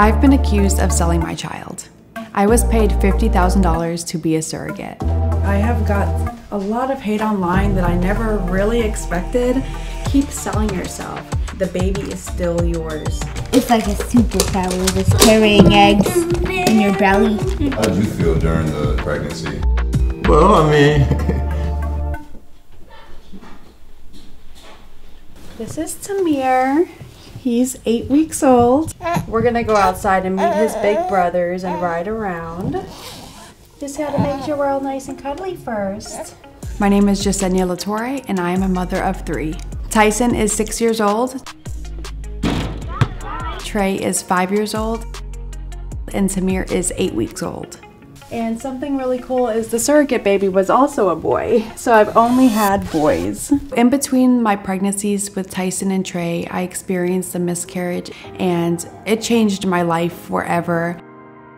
I've been accused of selling my child. I was paid $50,000 to be a surrogate. I have got a lot of hate online that I never really expected. Keep selling yourself. The baby is still yours. It's like a superpower that's carrying eggs in your belly. How did you feel during the pregnancy? Well, I mean... This is Tamir. He's 8 weeks old. We're gonna go outside and meet his big brothers and ride around. Just had to make sure we're all nice and cuddly first. My name is Yessenia and I am a mother of 3. Tyson is 6 years old. Trey is 5 years old. And Tamir is 8 weeks old. And something really cool is the surrogate baby was also a boy. So I've only had boys. In between my pregnancies with Tyson and Trey, I experienced a miscarriage and it changed my life forever.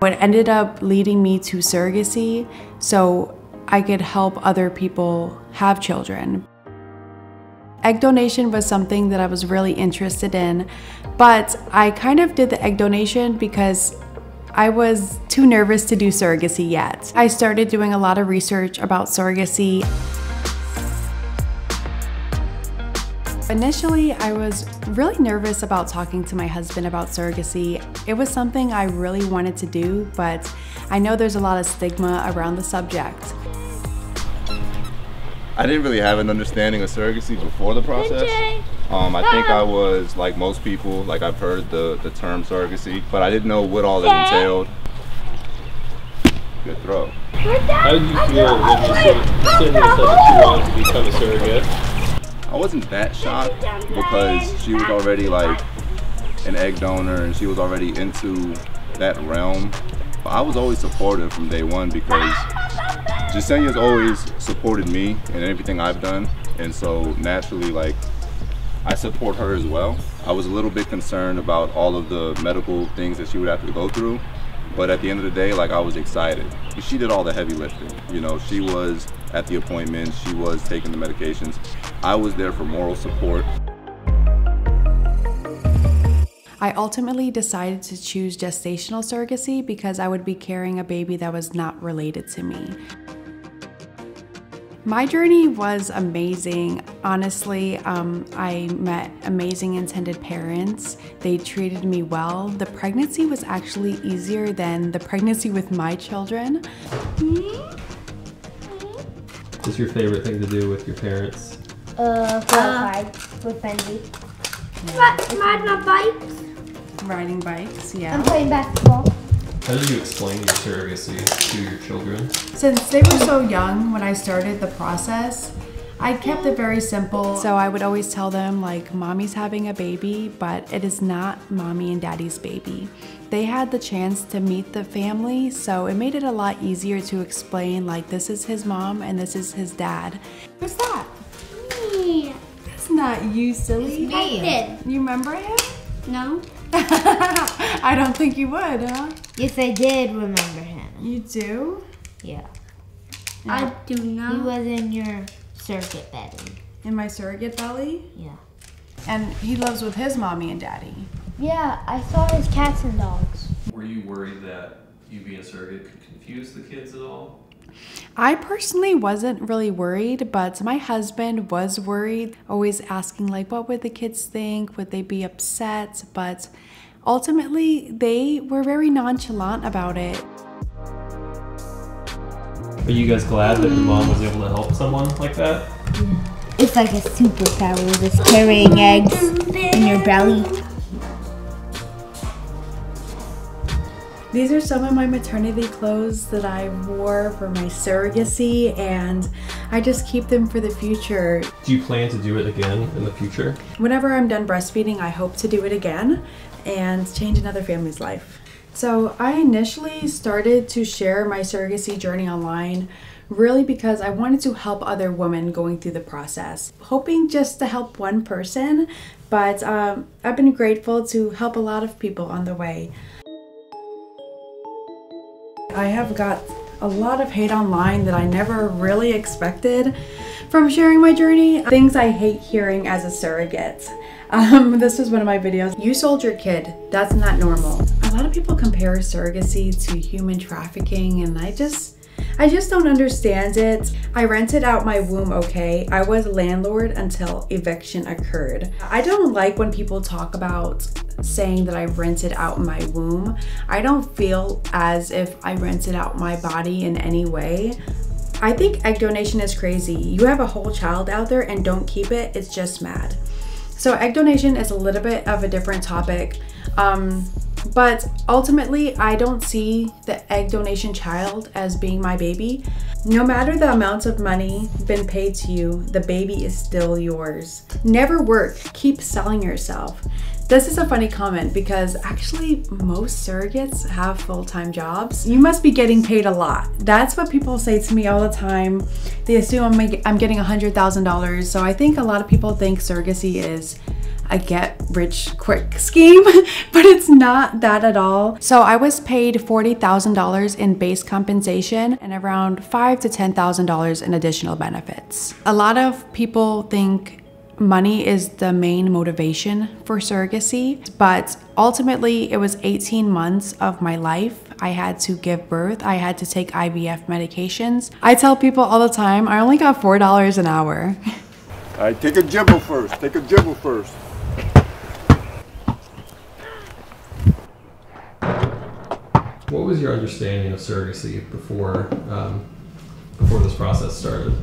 It ended up leading me to surrogacy so I could help other people have children. Egg donation was something that I was really interested in, but I kind of did the egg donation because I was too nervous to do surrogacy yet. I started doing a lot of research about surrogacy. Initially, I was really nervous about talking to my husband about surrogacy. It was something I really wanted to do, but I know there's a lot of stigma around the subject. I didn't really have an understanding of surrogacy before the process. I think I was like most people, like I've heard the term surrogacy, but I didn't know what all it entailed. Good throw. How did you feel when you said that you wanted to become a surrogate? I wasn't that shocked because she was already like an egg donor and she was already into that realm. But I was always supportive from day one because Yessenia's always supported me in everything I've done, and so naturally, like, I support her as well. I was a little bit concerned about all of the medical things that she would have to go through, but at the end of the day, like, I was excited. She did all the heavy lifting. You know, she was at the appointments, she was taking the medications. I was there for moral support. I ultimately decided to choose gestational surrogacy because I would be carrying a baby that was not related to me. My journey was amazing. Honestly, I met amazing intended parents. They treated me well. The pregnancy was actually easier than the pregnancy with my children. What's your favorite thing to do with your parents? Ride with Benji. Ride my bike. Riding bikes, yeah. I'm playing basketball. How do you explain your surrogacy to your children? Since they were so young when I started the process, I kept it very simple. So I would always tell them, like, mommy's having a baby, but it is not mommy and daddy's baby. They had the chance to meet the family, so it made it a lot easier to explain, like, this is his mom and this is his dad. Who's that? Me. That's not you, silly. I did. You remember him? No. I don't think you would, huh? Yes, I did remember him. You do? Yeah. I do not. He was in your surrogate belly. In my surrogate belly? Yeah. And he lives with his mommy and daddy. Yeah, I saw his cats and dogs. Were you worried that you being a surrogate could confuse the kids at all? I personally wasn't really worried, but my husband was worried, always asking, like, what would the kids think? Would they be upset? But ultimately, they were very nonchalant about it. Are you guys glad that your mom was able to help someone like that? It's like a superpower that's carrying eggs in your belly. These are some of my maternity clothes that I wore for my surrogacy, and I just keep them for the future. Do you plan to do it again in the future? Whenever I'm done breastfeeding, I hope to do it again and change another family's life. So I initially started to share my surrogacy journey online really because I wanted to help other women going through the process, hoping just to help one person, but I've been grateful to help a lot of people on the way. I have got a lot of hate online that I never really expected from sharing my journey. Things I hate hearing as a surrogate. This was one of my videos. You sold your kid. That's not normal. lot of people compare surrogacy to human trafficking, and I just don't understand it. I rented out my womb, okay? I was landlord until eviction occurred. I don't like when people talk about saying that I rented out my womb. I don't feel as if I rented out my body in any way. I think egg donation is crazy. You have a whole child out there and don't keep it, it's just mad. So egg donation is a little bit of a different topic. But ultimately, I don't see the egg donation child as being my baby. No matter the amounts of money been paid to you, the baby is still yours. Never work, keep selling yourself. This is a funny comment because actually most surrogates have full-time jobs. You must be getting paid a lot. That's what people say to me all the time. They assume I'm getting $100,000. So I think a lot of people think surrogacy is a get-rich-quick scheme, but it's not that at all. So I was paid $40,000 in base compensation and around $5,000 to $10,000 in additional benefits. A lot of people think money is the main motivation for surrogacy, but ultimately it was 18 months of my life. I had to give birth. I had to take IVF medications. I tell people all the time, I only got $4 an hour. All right, take a dribble first. Take a dribble first. What was your understanding of surrogacy before this process started?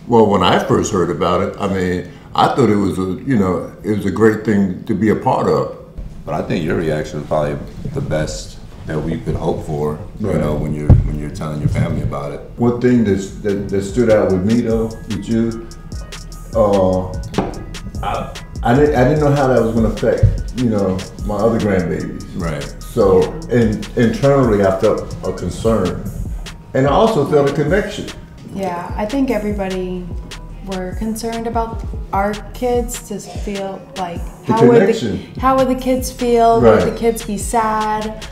Well, when I first heard about it, I mean, I thought it was a great thing to be a part of. But I think your reaction was probably the best that we could hope for. Right. You know, when you're telling your family about it. One thing that stood out with me though, with you, I didn't know how that was going to affect, my other grandbabies. Right. So internally, I felt a concern, and I also felt a connection. Yeah, I think everybody were concerned about our kids to feel like how would the kids feel? Right. Would the kids be sad?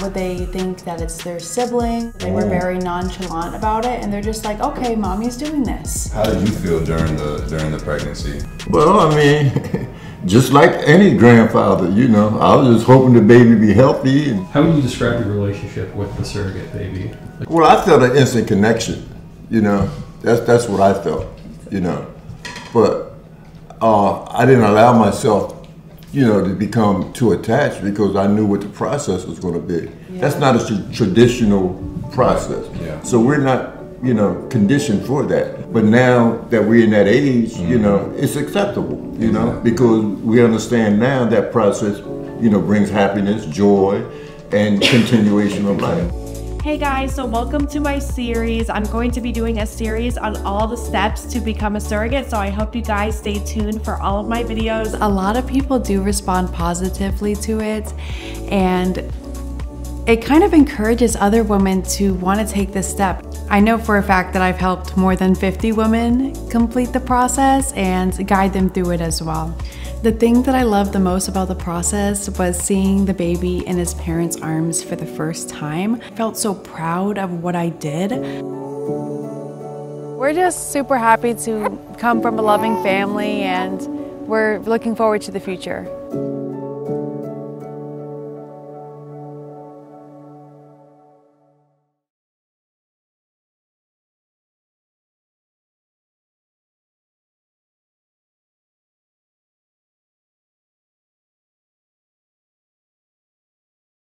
Would they think that it's their sibling? They were very nonchalant about it, and they're just like, okay, mommy's doing this. How did you feel during the pregnancy? Well, I mean, just like any grandfather, I was just hoping the baby be healthy. And How would you describe your relationship with the surrogate baby? well, I felt an instant connection. That's what I felt. But I didn't allow myself, to become too attached because I knew what the process was going to be. Yeah. That's not a traditional process. Yeah. So we're not, conditioned for that. But now that we're in that age, it's acceptable, because we understand now that process, brings happiness, joy, and continuation of life. Hey guys, so welcome to my series. I'm going to be doing a series on all the steps to become a surrogate, so I hope you guys stay tuned for all of my videos. A lot of people do respond positively to it, and it kind of encourages other women to want to take this step. I know for a fact that I've helped more than 50 women complete the process and guide them through it as well. The thing that I loved the most about the process was seeing the baby in his parents' arms for the first time. I felt so proud of what I did. We're just super happy to come from a loving family, and we're looking forward to the future.